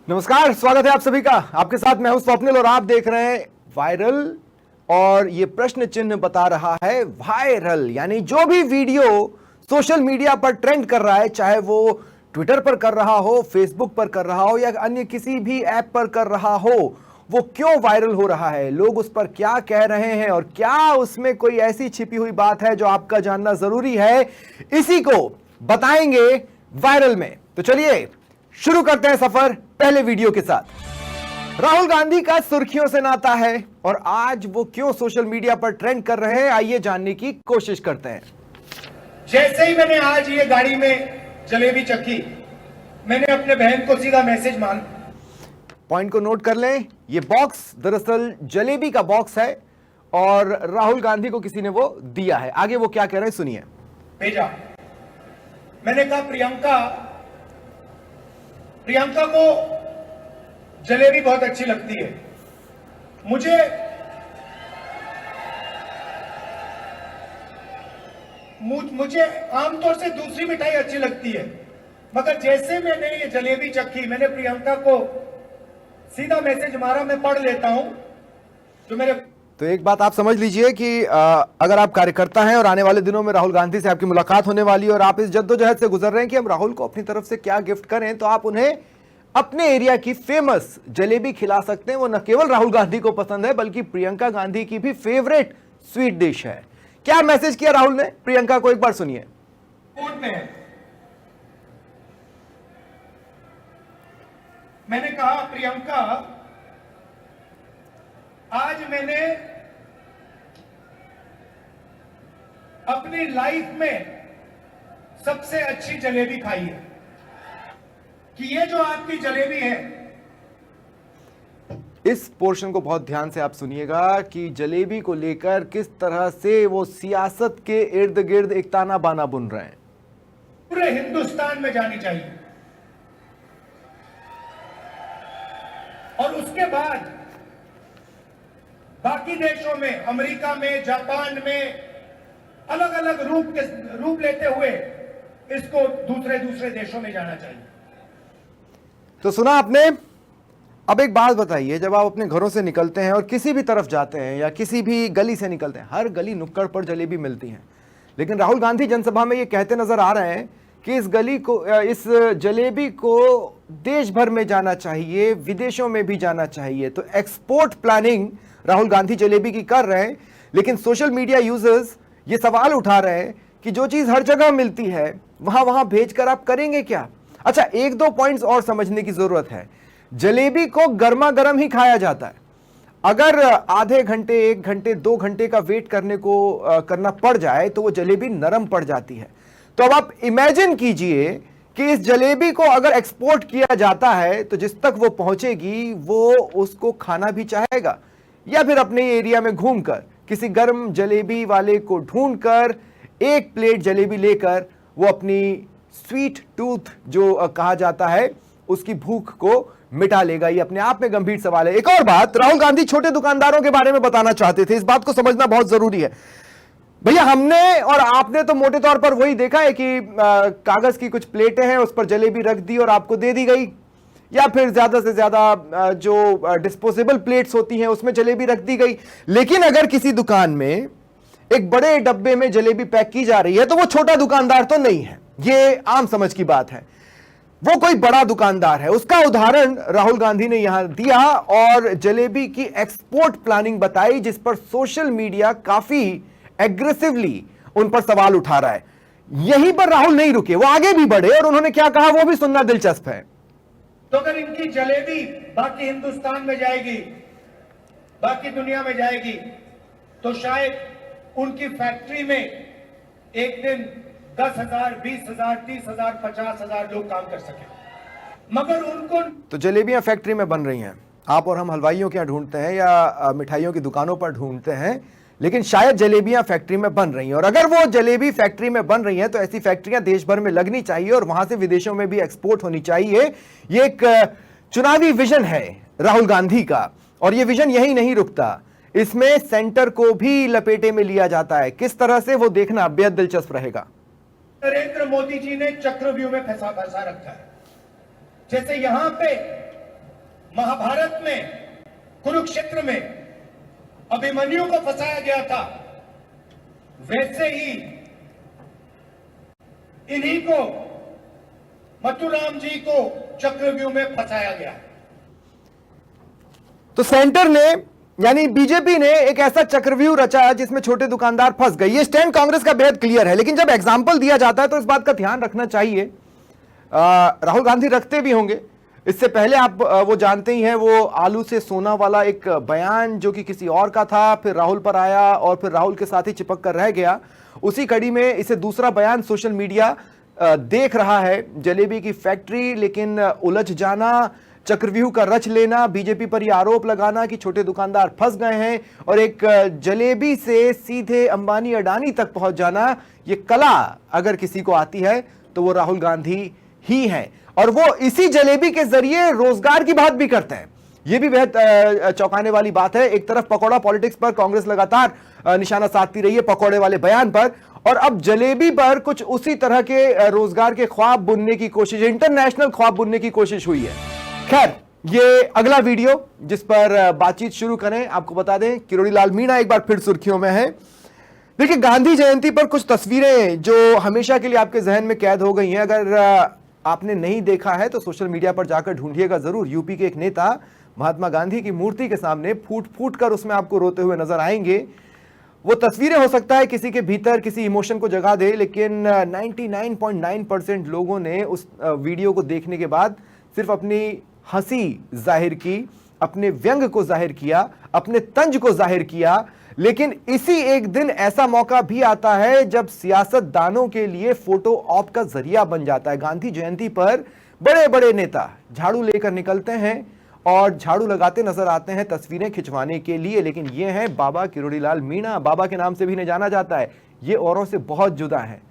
नमस्कार, स्वागत है आप सभी का। आपके साथ मैं हूं स्वप्निल और आप देख रहे हैं वायरल। और ये प्रश्न चिन्ह बता रहा है वायरल, यानी जो भी वीडियो सोशल मीडिया पर ट्रेंड कर रहा है, चाहे वो ट्विटर पर कर रहा हो, फेसबुक पर कर रहा हो या अन्य किसी भी ऐप पर कर रहा हो, वो क्यों वायरल हो रहा है, लोग उस पर क्या कह रहे हैं और क्या उसमें कोई ऐसी छिपी हुई बात है जो आपका जानना जरूरी है, इसी को बताएंगे वायरल में। तो चलिए शुरू करते हैं सफर पहले वीडियो के साथ। राहुल गांधी का सुर्खियों से नाता है और आज वो क्यों सोशल मीडिया पर ट्रेंड कर रहे हैं, आइए जानने की कोशिश करते हैं। जैसे ही मैंने आज ये गाड़ी में जलेबी चखी, मैंने अपने बहन को सीधा मैसेज मांग। पॉइंट को नोट कर लें, ये बॉक्स दरअसल जलेबी का बॉक्स है और राहुल गांधी को किसी ने वो दिया है। आगे वो क्या कह रहे हैं सुनिए। भेजा, मैंने कहा प्रियंका को जलेबी बहुत अच्छी लगती है। मुझे आमतौर से दूसरी मिठाई अच्छी लगती है, मगर जैसे मैंने ये जलेबी चखी, मैंने प्रियंका को सीधा मैसेज मारा, मैं पढ़ लेता हूं जो मेरे। तो एक बात आप समझ लीजिए कि अगर आप कार्यकर्ता हैं और आने वाले दिनों में राहुल गांधी से आपकी मुलाकात होने वाली है और आप इस जद्दोजहद से गुजर रहे हैं कि हम राहुल को अपनी तरफ से क्या गिफ्ट करें, तो आप उन्हें अपने एरिया की फेमस जलेबी खिला सकते हैं। वो न केवल राहुल गांधी को पसंद है बल्कि प्रियंका गांधी की भी फेवरेट स्वीट डिश है। क्या मैसेज किया राहुल ने प्रियंका को, एक बार सुनिए। कोर्ट में है, मैंने कहा प्रियंका, आज मैंने अपनी लाइफ में सबसे अच्छी जलेबी खाई है कि ये जो आपकी जलेबी है। इस पोर्शन को बहुत ध्यान से आप सुनिएगा कि जलेबी को लेकर किस तरह से वो सियासत के इर्द गिर्द एक ताना बाना बुन रहे हैं। पूरे हिंदुस्तान में जानी चाहिए और उसके बाद बाकी देशों में, अमेरिका में, जापान में अलग अलग रूप लेते हुए इसको दूसरे देशों में जाना चाहिए। तो सुना आपने। अब एक बात बताइए, जब आप अपने घरों से निकलते हैं और किसी भी तरफ जाते हैं या किसी भी गली से निकलते हैं, हर गली नुक्कड़ पर जलेबी मिलती है, लेकिन राहुल गांधी जनसभा में ये कहते नजर आ रहे हैं कि इस जलेबी को देश भर में जाना चाहिए, विदेशों में भी जाना चाहिए। तो एक्सपोर्ट प्लानिंग राहुल गांधी जलेबी की कर रहे हैं, लेकिन सोशल मीडिया यूजर्स ये सवाल उठा रहे हैं कि जो चीज हर जगह मिलती है वहां भेजकर आप करेंगे क्या। अच्छा, एक दो पॉइंट्स और समझने की जरूरत है। जलेबी को गर्मा गर्म ही खाया जाता है। अगर आधे घंटे, 1 घंटे, 2 घंटे का वेट करना पड़ जाए तो वो जलेबी नरम पड़ जाती है। तो अब आप इमेजिन कीजिए कि इस जलेबी को अगर एक्सपोर्ट किया जाता है तो जिस तक वो पहुंचेगी वो उसको खाना भी चाहेगा, या फिर अपने एरिया में घूमकर किसी गर्म जलेबी वाले को ढूंढकर एक प्लेट जलेबी लेकर वो अपनी स्वीट टूथ जो कहा जाता है उसकी भूख को मिटा लेगा। ये अपने आप में गंभीर सवाल है। एक और बात, राहुल गांधी छोटे दुकानदारों के बारे में बताना चाहते थे। इस बात को समझना बहुत जरूरी है। भैया, हमने और आपने तो मोटे तौर पर वही देखा है कि कागज की कुछ प्लेटें हैं, उस पर जलेबी रख दी और आपको दे दी गई, या फिर ज्यादा से ज्यादा जो डिस्पोजेबल प्लेट्स होती हैं उसमें जलेबी रख दी गई। लेकिन अगर किसी दुकान में एक बड़े डब्बे में जलेबी पैक की जा रही है तो वो छोटा दुकानदार तो नहीं है, ये आम समझ की बात है, वो कोई बड़ा दुकानदार है। उसका उदाहरण राहुल गांधी ने यहां दिया और जलेबी की एक्सपोर्ट प्लानिंग बताई, जिस पर सोशल मीडिया काफी एग्रेसिवली उन पर सवाल उठा रहा है। यहीं पर राहुल नहीं रुके, वो आगे भी बढ़े और उन्होंने क्या कहा वो भी सुनना दिलचस्प है। तो अगर इनकी जलेबी बाकी हिंदुस्तान में जाएगी, बाकी दुनिया में जाएगी, तो शायद उनकी फैक्ट्री में एक दिन 10,000, 20,000, 30,000, 50,000 लोग काम कर सके। मगर उनको तो जलेबियां फैक्ट्री में बन रही हैं, आप और हम हलवाइयों के यहाँ ढूंढते हैं या मिठाइयों की दुकानों पर ढूंढते हैं, लेकिन शायद जलेबियां फैक्ट्री में बन रही हैं। और अगर वो जलेबी फैक्ट्री में बन रही हैं तो ऐसी फैक्ट्रियां देश भर में लगनी चाहिए और वहां से विदेशों में भी एक्सपोर्ट होनी चाहिए। ये एक चुनावी विजन है राहुल गांधी का, और ये विजन यही नहीं रुकता, इसमें सेंटर को भी लपेटे में लिया जाता है। किस तरह से वो देखना बेहद दिलचस्प रहेगा। नरेंद्र मोदी जी ने चक्रव्यूह में फंसा रखा है। जैसे यहां पे महाभारत में कुरुक्षेत्र में अभिमन्यु को फंसाया गया था, वैसे ही इन्हीं को, मथुराम जी को चक्रव्यूह में फंसाया गया। तो सेंटर ने यानी बीजेपी ने एक ऐसा चक्रव्यूह रचा जिसमें छोटे दुकानदार फंस गए। ये स्टैंड कांग्रेस का बेहद क्लियर है, लेकिन जब एग्जाम्पल दिया जाता है तो इस बात का ध्यान रखना चाहिए। राहुल गांधी रखते भी होंगे। इससे पहले आप वो जानते ही हैं, वो आलू से सोना वाला एक बयान जो कि किसी और का था, फिर राहुल पर आया और फिर राहुल के साथ ही चिपक कर रह गया। उसी कड़ी में इसे दूसरा बयान सोशल मीडिया देख रहा है। जलेबी की फैक्ट्री, लेकिन उलझ जाना, चक्रव्यूह का रच लेना, बीजेपी पर यह आरोप लगाना कि छोटे दुकानदार फंस गए हैं और एक जलेबी से सीधे अंबानी अडानी तक पहुंच जाना, ये कला अगर किसी को आती है तो वो राहुल गांधी ही है। और वो इसी जलेबी के जरिए रोजगार की बात भी करते हैं। ये भी बेहद चौंकाने वाली बात है। एक तरफ पकौड़ा पॉलिटिक्स पर कांग्रेस लगातार निशाना साधती रही है, पकौड़े वाले बयान पर, और अब जलेबी पर कुछ उसी तरह के रोजगार के ख्वाब बुनने की कोशिश, इंटरनेशनल ख्वाब बुनने की कोशिश हुई है। खैर, ये अगला वीडियो जिस पर बातचीत शुरू करें, आपको बता दें किरोड़ी लाल मीणा एक बार फिर सुर्खियों में है। देखिए, गांधी जयंती पर कुछ तस्वीरें जो हमेशा के लिए आपके जहन में कैद हो गई हैं, अगर आपने नहीं देखा है तो सोशल मीडिया पर जाकर ढूंढिएगा जरूर। यूपी के एक नेता महात्मा गांधी की मूर्ति के सामने फूट फूट कर उसमें आपको रोते हुए नजर आएंगे। वो तस्वीरें हो सकता है किसी के भीतर किसी इमोशन को जगा दे, लेकिन 99.9% लोगों ने उस वीडियो को देखने के बाद सिर्फ अपनी हंसी जाहिर की, अपने व्यंग को जाहिर किया, अपने तंज को जाहिर किया। लेकिन इसी एक दिन ऐसा मौका भी आता है जब सियासतदानों के लिए फोटो ऑप का जरिया बन जाता है। गांधी जयंती पर बड़े बड़े नेता झाड़ू लेकर निकलते हैं और झाड़ू लगाते नजर आते हैं तस्वीरें खिंचवाने के लिए, लेकिन ये हैं बाबा किरोड़ी लाल मीणा। बाबा के नाम से भी इन्हें जाना जाता है। ये औरों से बहुत जुदा है,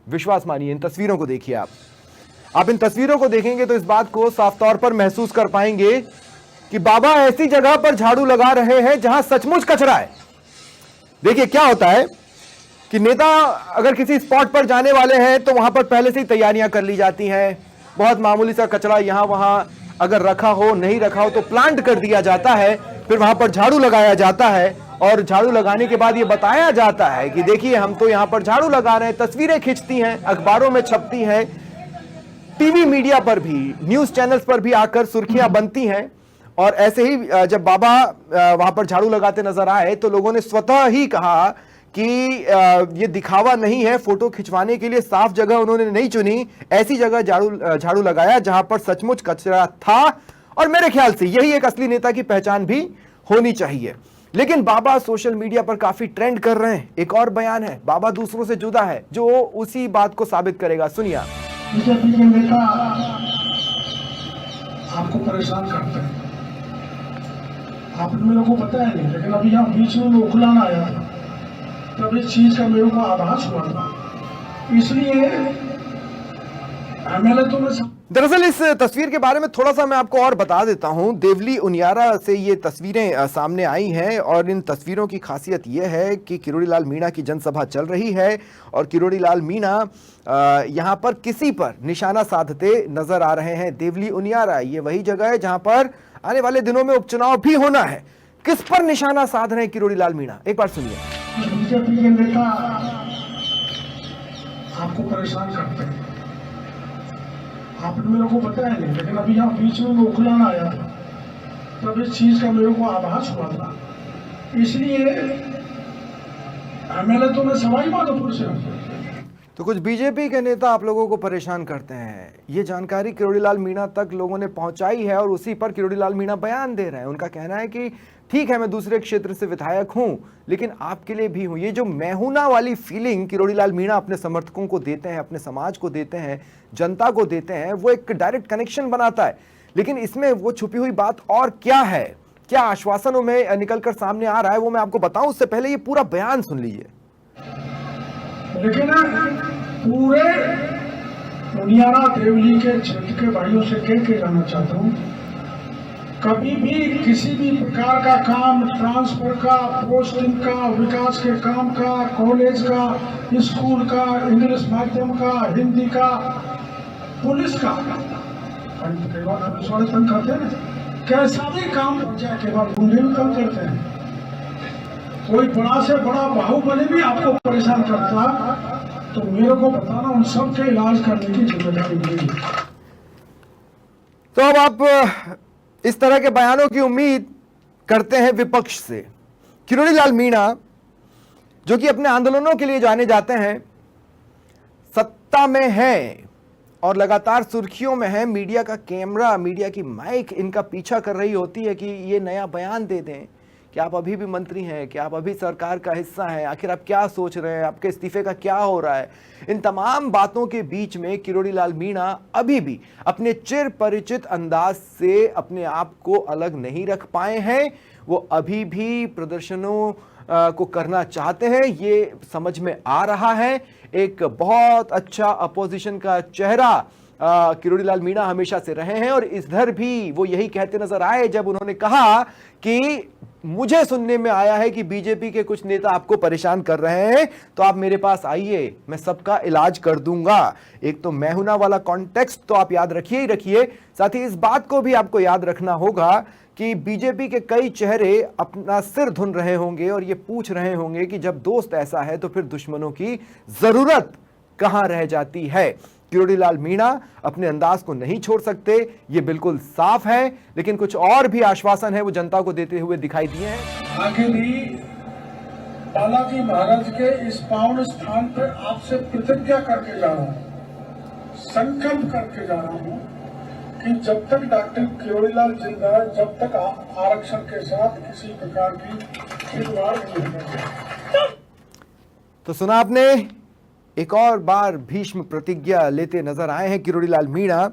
विश्वास मानिए। इन तस्वीरों को देखिए आप इन तस्वीरों को देखेंगे तो इस बात को साफ तौर पर महसूस कर पाएंगे कि बाबा ऐसी जगह पर झाड़ू लगा रहे हैं जहां सचमुच कचरा है। देखिए क्या होता है कि नेता अगर किसी स्पॉट पर जाने वाले हैं तो वहां पर पहले से ही तैयारियां कर ली जाती हैं। बहुत मामूली सा कचरा यहां वहां अगर रखा हो, नहीं रखा हो तो प्लांट कर दिया जाता है, फिर वहां पर झाड़ू लगाया जाता है और झाड़ू लगाने के बाद ये बताया जाता है कि देखिए हम तो यहां पर झाड़ू लगा रहे हैं। तस्वीरें खिंचती हैं, अखबारों में छपती हैं, टीवी मीडिया पर भी, न्यूज चैनल्स पर भी आकर सुर्खियां बनती हैं। और ऐसे ही जब बाबा वहां पर झाड़ू लगाते नजर आए तो लोगों ने स्वतः ही कहा कि ये दिखावा नहीं है, फोटो खिंचवाने के लिए साफ जगह उन्होंने नहीं चुनी, ऐसी जगह झाड़ू लगाया जहां पर सचमुच कचरा था। और मेरे ख्याल से यही एक असली नेता की पहचान भी होनी चाहिए। लेकिन बाबा सोशल मीडिया पर काफी ट्रेंड कर रहे हैं। एक और बयान है, बाबा दूसरों से जुदा है, जो उसी बात को साबित करेगा। सुनिए। बीजेपी के नेता आपको परेशान करते हैं, आप मेरे को पता है नहीं, लेकिन अभी यहाँ बीच में उखलाना आया था तब इस चीज का मेरे को आभास हुआ था, इसलिए एमएलए तो मैं। दरअसल इस तस्वीर के बारे में थोड़ा सा मैं आपको और बता देता हूं। देवली उनियारा से ये तस्वीरें सामने आई हैं और इन तस्वीरों की खासियत ये है कि किरोड़ी लाल मीणा की जनसभा चल रही है और किरोड़ी लाल मीणा यहां पर किसी पर निशाना साधते नजर आ रहे हैं। देवली उनियारा ये वही जगह है जहां पर आने वाले दिनों में उपचुनाव भी होना है। किस पर निशाना साध रहे हैं किरोड़ी लाल मीणा, एक बार सुनिए। बीजेपी के नेता आपको परेशान करते हैं, आप मेरे को पता है नहीं, लेकिन अभी यहाँ बीच में उखलाना आया था तब इस चीज का मेरे को आभास हुआ था, इसलिए एमएलए तो मैं सवाई माधोपुर से हूँ। तो कुछ बीजेपी के नेता आप लोगों को परेशान करते हैं, ये जानकारी किरोड़ी लाल मीणा तक लोगों ने पहुंचाई है और उसी पर किरोड़ी लाल मीणा बयान दे रहे हैं। उनका कहना है कि ठीक है मैं दूसरे क्षेत्र से विधायक हूं, लेकिन आपके लिए भी हूं। ये जो मैं हूं ना वाली फीलिंग किरोड़ी लाल मीणा अपने समर्थकों को देते हैं, अपने समाज को देते हैं, जनता को देते हैं, वो एक डायरेक्ट कनेक्शन बनाता है। लेकिन इसमें वो छुपी हुई बात और क्या है, क्या आश्वासनों में निकलकर सामने आ रहा है, वो मैं आपको बताऊं। उससे पहले ये पूरा बयान सुन लीजिए। लेकिन पूरे उनियारा देवली के क्षेत्र के भाइयों से कह के जाना चाहता हूँ, कभी भी किसी भी प्रकार का काम, ट्रांसफर का, पोस्टिंग का, विकास के काम का, कॉलेज का, स्कूल का, इंग्लिश माध्यम का, हिंदी का, पुलिस का, पुलिस वाले तंग करते हैं, कैसा भी काम हो जाए के बाद गुंडे भी कम करते हैं। कोई बड़ा से बड़ा बाहुबली भी आपको परेशान करता तो मेरे को बताना, उन सब के इलाज करने की जिम्मेदारी मेरी। तो अब आप इस तरह के बयानों की उम्मीद करते हैं विपक्ष से। किरोड़ी लाल मीणा जो कि अपने आंदोलनों के लिए जाने जाते हैं, सत्ता में है और लगातार सुर्खियों में है। मीडिया का कैमरा, मीडिया की माइक इनका पीछा कर रही होती है कि ये नया बयान दे दें कि आप अभी भी मंत्री हैं, कि आप अभी सरकार का हिस्सा हैं, आखिर आप क्या सोच रहे हैं, आपके इस्तीफे का क्या हो रहा है। इन तमाम बातों के बीच में किरोड़ी लाल मीणा अभी भी अपने चिर परिचित अंदाज से अपने आप को अलग नहीं रख पाए हैं। वो अभी भी प्रदर्शनों को करना चाहते हैं, ये समझ में आ रहा है। एक बहुत अच्छा अपोजिशन का चेहरा किरोड़ी लाल मीणा हमेशा से रहे हैं और इधर भी वो यही कहते नजर आए जब उन्होंने कहा कि मुझे सुनने में आया है कि बीजेपी के कुछ नेता आपको परेशान कर रहे हैं, तो आप मेरे पास आइए, मैं सबका इलाज कर दूंगा। एक तो मैं हूं ना वाला कॉन्टेक्स्ट तो आप याद रखिए ही रखिए। साथ ही इस बात को भी आपको याद रखना होगा कि बीजेपी के कई चेहरे अपना सिर धुन रहे होंगे और ये पूछ रहे होंगे कि जब दोस्त ऐसा है तो फिर दुश्मनों की जरूरत कहां रह जाती है। किरोड़ी लाल मीणा अपने अंदाज को नहीं छोड़ सकते, ये बिल्कुल साफ है, लेकिन कुछ और भी आश्वासन है वो जनता को देते हुए दिखाई दिए हैं। आगे भी बालाजी महाराज के इस पावन स्थान पर आपसे प्रतिज्ञा करके जा रहा हूँ, संकल्प करके जा रहा हूँ कि जब तक डॉक्टर किरोड़ी लाल जिंदा है, जब तक आरक्षण के साथ किसी प्रकार की खिलवाड़ नहीं होगा। तो सुना आपने, एक और बार भीष्म प्रतिज्ञा लेते नजर आए हैं किरोड़ी लाल मीणा।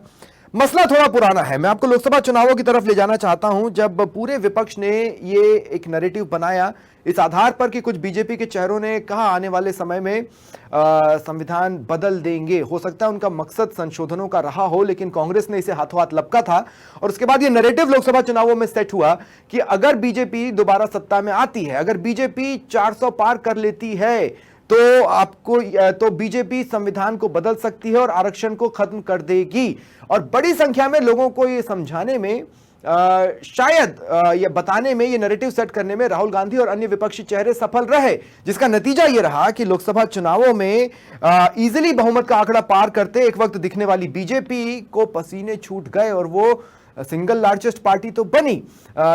मसला थोड़ा पुराना है, मैं आपको लोकसभा चुनावों की तरफ ले जाना चाहता हूं, जब पूरे विपक्ष ने ये एक नैरेटिव बनाया इस आधार पर कि कुछ बीजेपी के चेहरों ने कहा आने वाले समय में संविधान बदल देंगे। हो सकता है उनका मकसद संशोधनों का रहा हो, लेकिन कांग्रेस ने इसे हाथों हाथ लपका था और उसके बाद ये नैरेटिव लोकसभा चुनावों में सेट हुआ कि अगर बीजेपी दोबारा सत्ता में आती है, अगर बीजेपी 400 पार कर लेती है तो बीजेपी संविधान को बदल सकती है और आरक्षण को खत्म कर देगी। और बड़ी संख्या में लोगों को ये समझाने में शायद ये बताने में, ये नैरेटिव सेट करने में राहुल गांधी और अन्य विपक्षी चेहरे सफल रहे, जिसका नतीजा ये रहा कि लोकसभा चुनावों में इजीली बहुमत का आंकड़ा पार करते एक वक्त दिखने वाली बीजेपी को पसीने छूट गए और वो सिंगल लार्जेस्ट पार्टी तो बनी,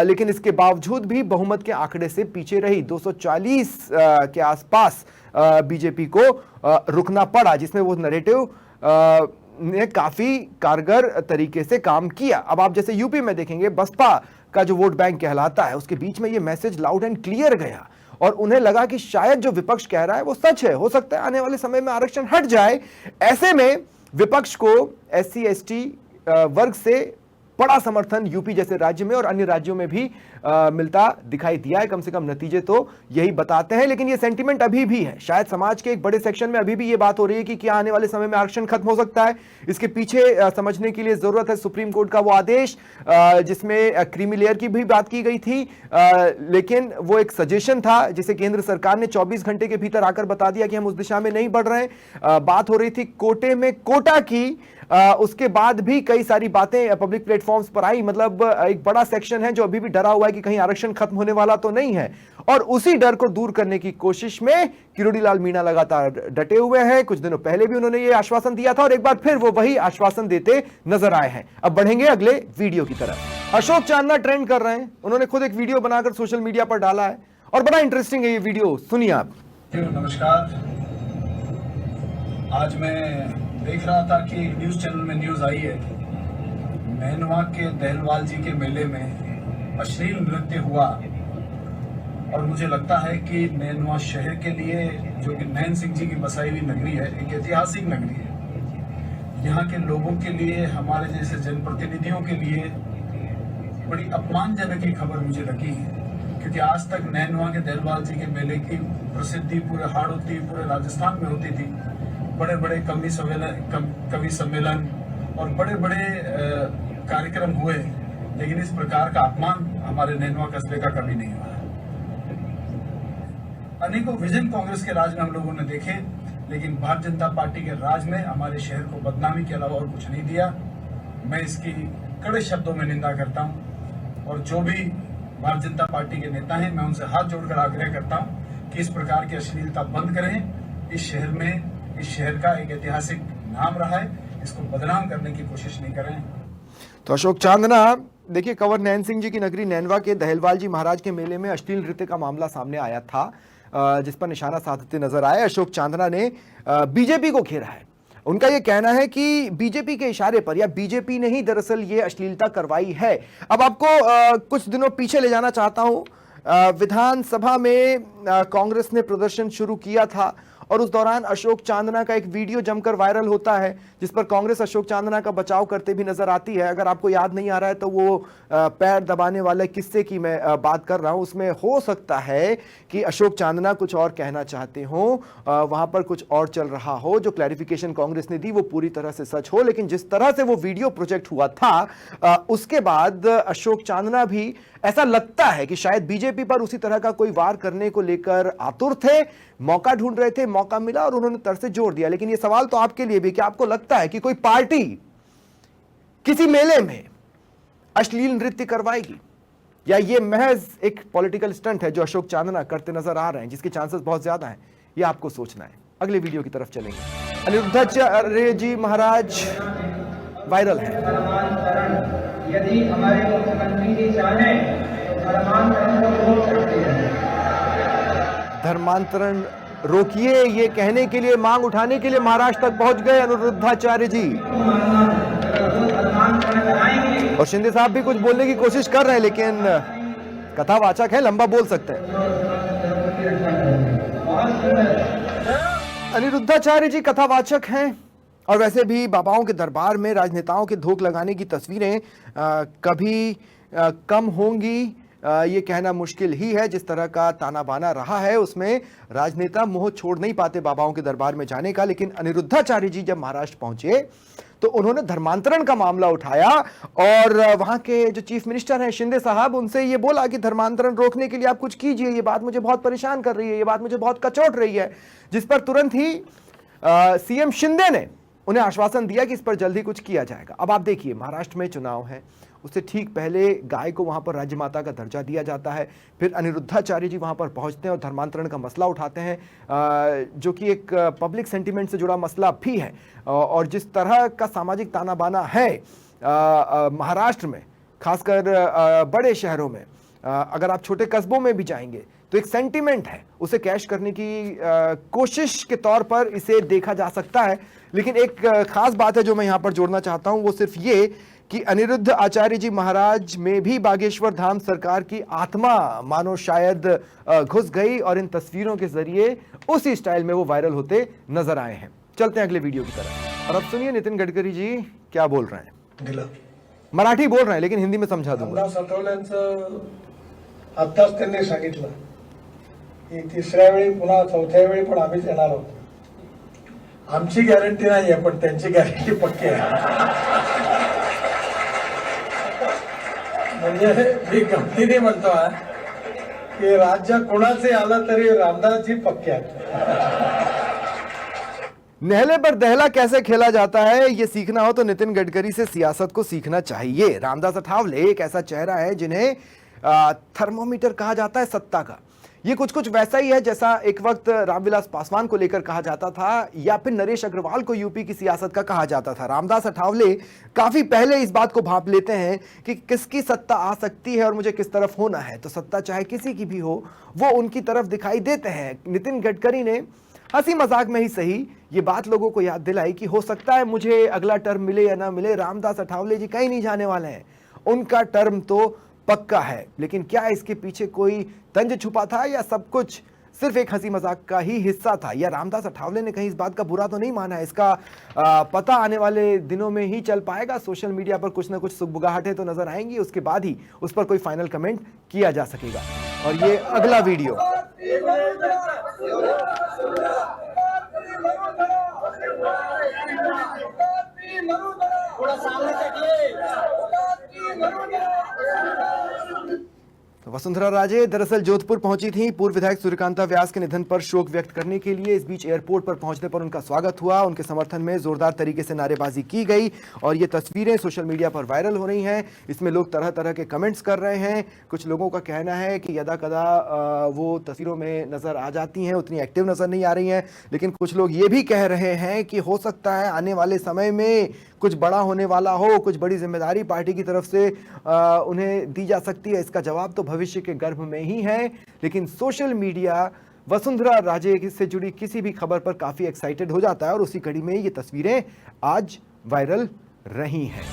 लेकिन इसके बावजूद भी बहुमत के आंकड़े से पीछे रही। 240 के आसपास बीजेपी को रुकना पड़ा, जिसमें वो नैरेटिव ने काफी कारगर तरीके से काम किया। अब आप जैसे यूपी में देखेंगे, बसपा का जो वोट बैंक कहलाता है, उसके बीच में ये मैसेज लाउड एंड क्लियर गया और उन्हें लगा कि शायद जो विपक्ष कह रहा है वो सच है, हो सकता है आने वाले समय में आरक्षण हट जाए। ऐसे में विपक्ष को SC ST वर्ग से बड़ा समर्थन यूपी जैसे राज्य में और अन्य राज्यों में भी मिलता दिखाई दिया है। कम से कम नतीजे तो यही बताते हैं, लेकिन ये सेंटीमेंट अभी भी है। शायद समाज के एक बड़े सेक्शन में अभी भी ये बात हो रही है कि क्या आने वाले समय में आरक्षण खत्म हो सकता है। इसके पीछे समझने के लिए जरूरत है सुप्रीम कोर्ट का वो आदेश जिसमें क्रीमी लेयर की भी बात की गई थी, लेकिन वो एक सजेशन था जिसे केंद्र सरकार ने 24 घंटे के भीतर आकर बता दिया कि हम उस दिशा में नहीं बढ़ रहे हैं। बात हो रही थी कोटे में कोटा की, उसके बाद भी कई सारी बातें पब्लिक प्लेटफॉर्म्स पर आई। मतलब एक बड़ा सेक्शन है जो अभी भी डरा हुआ है कि कहीं आरक्षण खत्म होने वाला तो नहीं है, और उसी डर को दूर करने की कोशिश में किरोड़ी लाल मीणा लगातार डटे हुए हैं। कुछ दिनों पहले भी उन्होंने ये आश्वासन दिया था और एक बार फिर वो वही आश्वासन देते नजर आए हैं। अब बढ़ेंगे अगले वीडियो की तरफ। अशोक चांदना ट्रेंड कर रहे हैं, उन्होंने खुद एक वीडियो बनाकर सोशल मीडिया पर डाला है और बड़ा इंटरेस्टिंग है ये वीडियो, सुनिए आप। नमस्कार, आज मैं देख रहा था कि न्यूज़ चैनल में न्यूज़ आई है नैनवा के दहलवाल जी के मेले में अश्लील नृत्य हुआ, और मुझे लगता है कि नैनवा शहर के लिए, जो कि नैन सिंह जी की बसाई हुई नगरी है, एक ऐतिहासिक नगरी है। यहाँ के लोगों के लिए, हमारे जैसे जनप्रतिनिधियों के लिए बड़ी अपमानजनक की खबर मुझे लगी है, क्योंकि आज तक नैनवा के दहलवाल जी के मेले की प्रसिद्धि पूरे हाड़ौती, पूरे राजस्थान में होती थी। बड़े बड़े कवि सम्मेलन और बड़े बड़े कार्यक्रम हुए, लेकिन इस प्रकार का अपमान हमारे नैनवा कस्बे का कभी नहीं हुआ है। अनेकों विजन कांग्रेस के राज में हम लोगों ने देखे, लेकिन भारतीय जनता पार्टी के राज में हमारे शहर को बदनामी के अलावा और कुछ नहीं दिया। मैं इसकी कड़े शब्दों में निंदा करता हूं। और जो भी भारतीय जनता पार्टी के नेता हैं, मैं उनसे हाथ जोड़कर आग्रह करता हूं कि इस प्रकार की अश्लीलता बंद करें। इस शहर का एक ऐतिहासिक नाम रहा है, इसको बदनाम करने की कोशिश नहीं करें। तो अशोक चांदना, देखिए, कंवर नैन सिंह जी की नगरी नैनवा के दहलवाल जी महाराज के मेले में अश्लील नृत्य का मामला सामने आया था, जिस पर निशाना साधते नजर आए। अशोक चांदना ने बीजेपी को घेरा है। उनका यह कहना है कि बीजेपी के इशारे पर, या बीजेपी ने ही दरअसल ये अश्लीलता करवाई है। अब आपको कुछ दिनों पीछे ले जाना चाहता हूं। विधानसभा में कांग्रेस ने प्रदर्शन शुरू किया था और उस दौरान अशोक चांदना का एक वीडियो जमकर वायरल होता है, जिस पर कांग्रेस अशोक चांदना का बचाव करते भी नजर आती है। अगर आपको याद नहीं आ रहा है तो वो पैर दबाने वाले किस्से की मैं बात कर रहा हूं। उसमें हो सकता है कि अशोक चांदना कुछ और कहना चाहते हो, वहां पर कुछ और चल रहा हो। जो क्लैरिफिकेशन कांग्रेस ने दी वो पूरी तरह से सच हो, लेकिन जिस तरह से वो वीडियो प्रोजेक्ट हुआ था, उसके बाद अशोक चांदना भी, ऐसा लगता है कि शायद बीजेपी पर उसी तरह का कोई वार करने को लेकर आतुर थे, मौका ढूंढ रहे थे, मौका मिला और उन्होंने तर से जोड़ दिया। लेकिन ये सवाल तो आपके लिए भी, कि आपको लगता है कि कोई पार्टी किसी मेले में अश्लील नृत्य करवाएगी, या ये महज एक पॉलिटिकल स्टंट है जो अशोक चांदना करते नजर आ रहे हैं, जिसके चांसेस बहुत ज्यादा हैं? ये आपको सोचना है। अगले वीडियो की तरफ चलेंगे। अनिरुद्धाचार्य जी महाराज वायरल है। यदि हमारे मुख्यमंत्री जी चाहें तो धर्मांतरण को रोक सकते हैं। धर्मांतरण रोकिए, ये कहने के लिए, मांग उठाने के लिए महाराष्ट्र तक पहुंच गए अनिरुद्धाचार्य जी। और शिंदे साहब भी कुछ बोलने की कोशिश कर रहे हैं, लेकिन कथावाचक है, लंबा बोल सकते हैं। अनिरुद्धाचार्य जी कथावाचक हैं, और वैसे भी बाबाओं के दरबार में राजनेताओं के धोख लगाने की तस्वीरें कभी कम होंगी, ये कहना मुश्किल ही है। जिस तरह का ताना बाना रहा है, उसमें राजनेता मोह छोड़ नहीं पाते बाबाओं के दरबार में जाने का। लेकिन अनिरुद्धाचार्य जी जब महाराष्ट्र पहुंचे तो उन्होंने धर्मांतरण का मामला उठाया, और वहां के जो चीफ मिनिस्टर हैं शिंदे साहब, उनसे ये बोला कि धर्मांतरण रोकने के लिए आप कुछ कीजिए, ये बात मुझे बहुत परेशान कर रही है, ये बात मुझे बहुत कचोट रही है। जिस पर तुरंत ही सीएम शिंदे ने उन्हें आश्वासन दिया कि इस पर जल्दी कुछ किया जाएगा। अब आप देखिए, महाराष्ट्र में चुनाव है, उससे ठीक पहले गाय को वहां पर राज्य माता का दर्जा दिया जाता है। फिर अनिरुद्धाचार्य जी वहां पर पहुंचते हैं और धर्मांतरण का मसला उठाते हैं, जो कि एक पब्लिक सेंटिमेंट से जुड़ा मसला भी है। और जिस तरह का सामाजिक ताना बाना है महाराष्ट्र में, खासकर बड़े शहरों में, अगर आप छोटे कस्बों में भी जाएंगे तो एक सेंटिमेंट है, उसे कैश करने की कोशिश के तौर पर इसे देखा जा सकता है। लेकिन एक खास बात है जो मैं यहां पर जोड़ना चाहता हूं, वो सिर्फ ये कि अनिरुद्ध आचार्य जी महाराज में भी बागेश्वर धाम सरकार की आत्मा मानो शायद घुस गई, और इन तस्वीरों के जरिए उसी स्टाइल में वो वायरल होते नजर आए हैं। चलते हैं अगले वीडियो की तरफ, और अब सुनिए नितिन गडकरी जी क्या बोल रहे हैं। मराठी बोल रहे हैं, लेकिन हिंदी में समझा दूंगा। आत्ताच त्यांनी सांगितलं की तिसऱ्या वेळी पुन्हा चौथ्या वेळी पण आम्हीच येणार आहोत. आमची गॅरंटी नाही आहे, पण त्यांची गॅरंटी पक्की आहे. म्हणजे मी गमतीने म्हणतोय की राज्य कोणाचे आलं तरी रामदासजी पक्के आहेत. नेहले पर दहला कैसे खेला जाता है, ये सीखना हो तो नितिन गडकरी से सियासत को सीखना चाहिए। रामदास अठावले एक ऐसा चेहरा है जिन्हें थर्मोमीटर कहा जाता है सत्ता का। ये कुछ वैसा ही है जैसा एक वक्त रामविलास पासवान को लेकर कहा जाता था, या फिर नरेश अग्रवाल को यूपी की सियासत का कहा जाता था। रामदास अठावले काफी पहले इस बात को भांप लेते हैं कि किसकी सत्ता आ सकती है और मुझे किस तरफ होना है, तो सत्ता चाहे किसी की भी हो वो उनकी तरफ दिखाई देते हैं। नितिन गडकरी ने हंसी मजाक में ही सही ये बात लोगों को याद दिलाई कि हो सकता है मुझे अगला टर्म मिले या ना मिले, रामदास अठावले जी कहीं नहीं जाने वाले हैं, उनका टर्म तो पक्का है। लेकिन क्या इसके पीछे कोई तंज छुपा था, या सब कुछ सिर्फ एक हंसी मजाक का ही हिस्सा था, या रामदास अठावले ने कहीं इस बात का बुरा तो नहीं माना है? इसका पता आने वाले दिनों में ही चल पाएगा। सोशल मीडिया पर कुछ ना कुछ सुगबुगाहटें तो नजर आएंगी, उसके बाद ही उस पर कोई फाइनल कमेंट किया जा सकेगा। और ये अगला वीडियो तो वसुंधरा राजे दरअसल जोधपुर पहुंची थी पूर्व विधायक सूर्यकांता व्यास के निधन पर शोक व्यक्त करने के लिए। इस बीच एयरपोर्ट पर पहुंचने पर उनका स्वागत हुआ, उनके समर्थन में जोरदार तरीके से नारेबाजी की गई और ये तस्वीरें सोशल मीडिया पर वायरल हो रही हैं। इसमें लोग तरह तरह के कमेंट्स कर रहे हैं। कुछ लोगों का कहना है कि यदा कदा वो तस्वीरों में नजर आ जाती हैं, उतनी एक्टिव नजर नहीं आ रही हैं, लेकिन कुछ लोग ये भी कह रहे हैं कि हो सकता है आने वाले समय में कुछ बड़ा होने वाला हो, कुछ बड़ी जिम्मेदारी पार्टी की तरफ से उन्हें दी जा सकती है। इसका जवाब तो भविष्य के गर्भ में ही है, लेकिन सोशल मीडिया वसुंधरा राजे से जुड़ी किसी भी खबर पर काफी एक्साइटेड हो जाता है और उसी कड़ी में ये तस्वीरें आज वायरल रही हैं।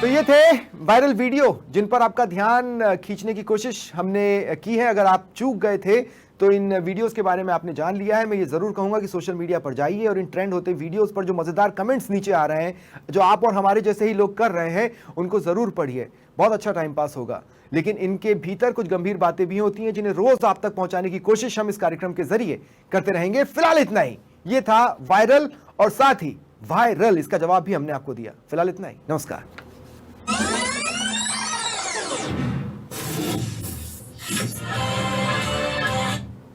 तो ये थे वायरल वीडियो जिन पर आपका ध्यान खींचने की कोशिश हमने की है। अगर आप चूक गए थे तो इन वीडियोस के बारे में आपने जान लिया है। मैं ये जरूर कहूंगा कि सोशल मीडिया पर जाइए और इन ट्रेंड होते वीडियोस पर जो मजेदार कमेंट्स नीचे आ रहे हैं, जो आप और हमारे जैसे ही लोग कर रहे हैं, उनको जरूर पढ़िए। बहुत अच्छा टाइम पास होगा, लेकिन इनके भीतर कुछ गंभीर बातें भी होती हैं जिन्हें रोज आप तक पहुंचाने की कोशिश हम इस कार्यक्रम के जरिए करते रहेंगे। फिलहाल इतना ही। ये था वायरल और साथ ही वायरल, इसका जवाब भी हमने आपको दिया। फिलहाल इतना ही। नमस्कार।